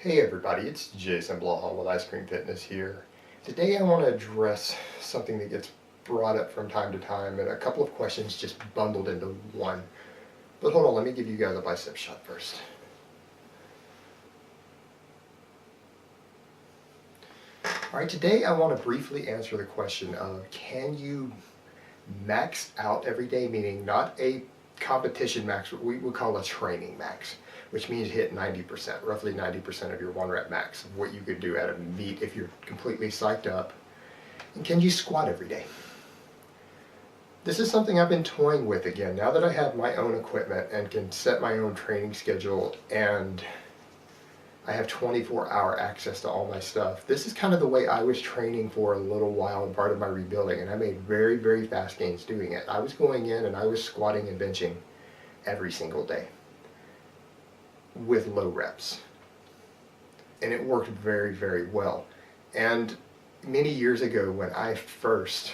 Hey everybody, it's Jason Blaha with Ice Cream Fitness here. Today I want to address something that gets brought up from time to time and a couple of questions just bundled into one. But hold on, let me give you guys a bicep shot first. Alright, today I want to briefly answer the question of can you max out every day, meaning not a competition max, what we would call a training max, which means hit 90%, roughly 90% of your 1 rep max of what you could do at a meet if you're completely psyched up. And can you squat every day? This is something I've been toying with again, now that I have my own equipment and can set my own training schedule and I have 24-hour access to all my stuff. This is kind of the way I was training for a little while and part of my rebuilding, and I made very, very fast gains doing it. I was going in and I was squatting and benching every single day with low reps. And it worked very, very well. And many years ago when I first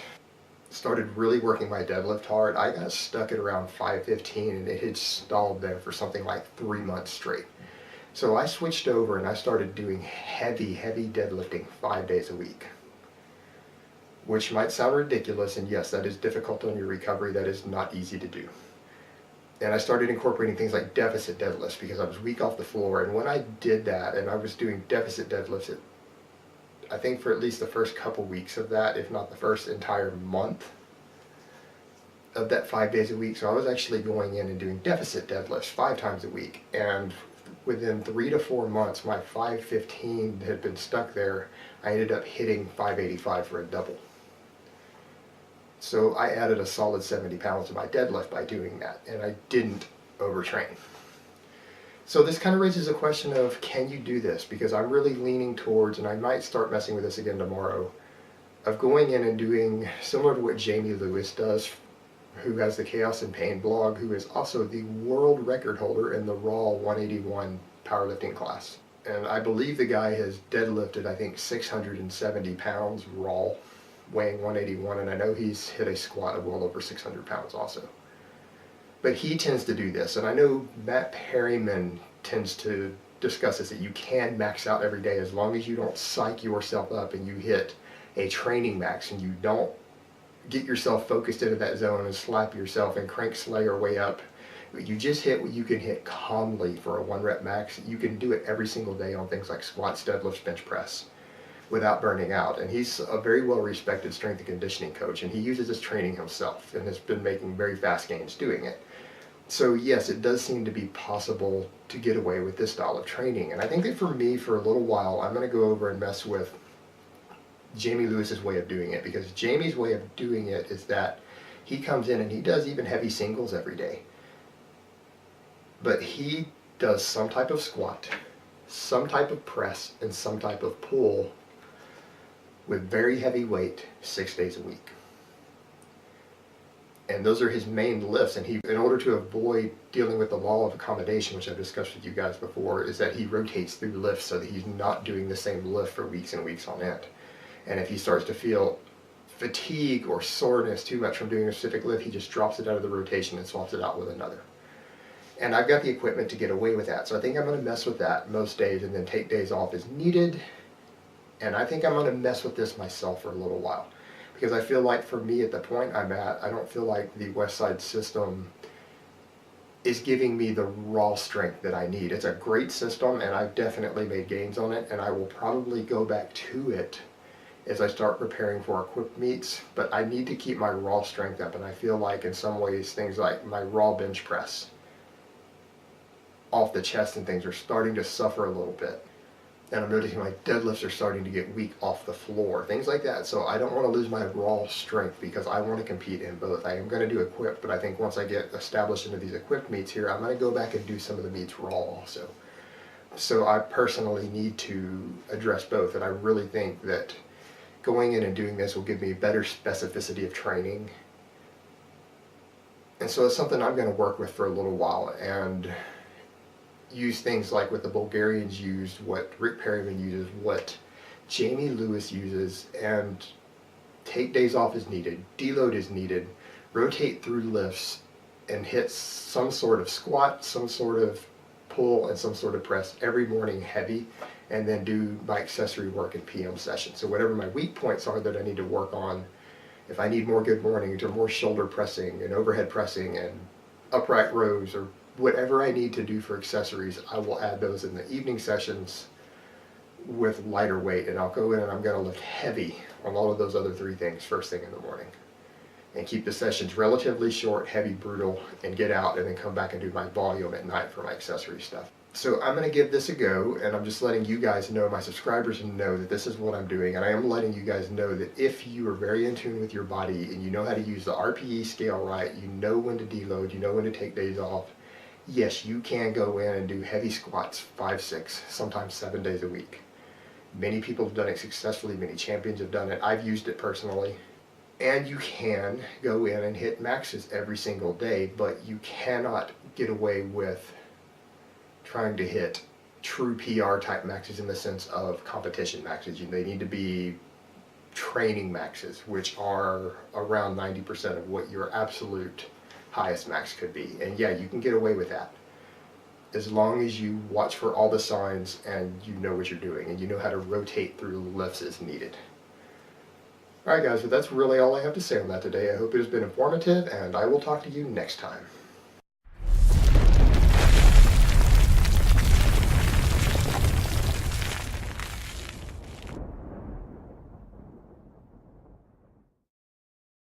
started really working my deadlift hard, I got stuck at around 515 and it had stalled there for something like 3 months straight. So I switched over and I started doing heavy deadlifting 5 days a week. Which might sound ridiculous, and yes, that is difficult on your recovery, that is not easy to do. And I started incorporating things like deficit deadlifts because I was weak off the floor, and when I did that, and I was doing deficit deadlifts, I think for at least the first couple weeks of that, if not the first entire month of that 5 days a week, so I was actually going in and doing deficit deadlifts 5 times a week, and within 3 to 4 months, my 515 had been stuck there. I ended up hitting 585 for a double. So I added a solid 70 pounds to my deadlift by doing that, and I didn't overtrain. So this kind of raises a question of, can you do this? Because I'm really leaning towards, and I might start messing with this again tomorrow, of going in and doing similar to what Jamie Lewis does, who has the Chaos and Pain blog, who is also the world record holder in the Raw 181 powerlifting class. And I believe the guy has deadlifted, I think, 670 pounds raw, weighing 181, and I know he's hit a squat of well over 600 pounds also. But he tends to do this, and I know Matt Perryman tends to discuss this, that you can max out every day as long as you don't psych yourself up and you hit a training max and you don't get yourself focused into that zone and slap yourself and crank Slayer way up. You just hit what you can hit calmly for a 1 rep max. You can do it every single day on things like squats, deadlifts, bench press without burning out. And he's a very well respected strength and conditioning coach, and he uses this training himself and has been making very fast gains doing it. So yes, it does seem to be possible to get away with this style of training. And I think that for me, for a little while, I'm going to go over and mess with Jamie Lewis's way of doing it, because Jamie's way of doing it is that he comes in and he does even heavy singles every day, but he does some type of squat, some type of press, and some type of pull with very heavy weight 6 days a week. And those are his main lifts, and he, in order to avoid dealing with the law of accommodation, which I've discussed with you guys before, is that he rotates through lifts so that he's not doing the same lift for weeks and weeks on end. And if he starts to feel fatigue or soreness too much from doing a specific lift, he just drops it out of the rotation and swaps it out with another. And I've got the equipment to get away with that. So I think I'm going to mess with that most days and then take days off as needed. And I think I'm going to mess with this myself for a little while. Because I feel like for me at the point I'm at, I don't feel like the Westside system is giving me the raw strength that I need. It's a great system and I've definitely made gains on it, and I will probably go back to it as I start preparing for equipped meets, but I need to keep my raw strength up, and I feel like in some ways things like my raw bench press off the chest and things are starting to suffer a little bit. And I'm noticing my deadlifts are starting to get weak off the floor, things like that. So I don't want to lose my raw strength because I want to compete in both. I am going to do equipped, but I think once I get established into these equipped meets here, I'm going to go back and do some of the meets raw also. So I personally need to address both, and I really think that going in and doing this will give me better specificity of training. And so it's something I'm going to work with for a little while and use things like what the Bulgarians used, what Rick Perryman uses, what Jamie Lewis uses, and take days off as needed, deload as needed, rotate through lifts, and hit some sort of squat, some sort of pull, and some sort of press every morning heavy, and then do my accessory work in PM sessions. So whatever my weak points are that I need to work on, if I need more good mornings or more shoulder pressing and overhead pressing and upright rows or whatever I need to do for accessories, I will add those in the evening sessions with lighter weight, and I'll go in and I'm going to lift heavy on all of those other three things first thing in the morning. And keep the sessions relatively short, heavy, brutal, and get out and then come back and do my volume at night for my accessory stuff. So I'm going to give this a go, and I'm just letting you guys know, my subscribers know that this is what I'm doing, and I am letting you guys know that if you are very in tune with your body and you know how to use the RPE scale right, you know when to deload, you know when to take days off, yes, you can go in and do heavy squats 5, 6, sometimes 7 days a week. Many people have done it successfully, many champions have done it, I've used it personally. And you can go in and hit maxes every single day, but you cannot get away with trying to hit true PR type maxes in the sense of competition maxes. They need to be training maxes, which are around 90% of what your absolute highest max could be. And yeah, you can get away with that as long as you watch for all the signs and you know what you're doing and you know how to rotate through lifts as needed. Alright guys, so that's really all I have to say on that today. I hope it has been informative, and I will talk to you next time.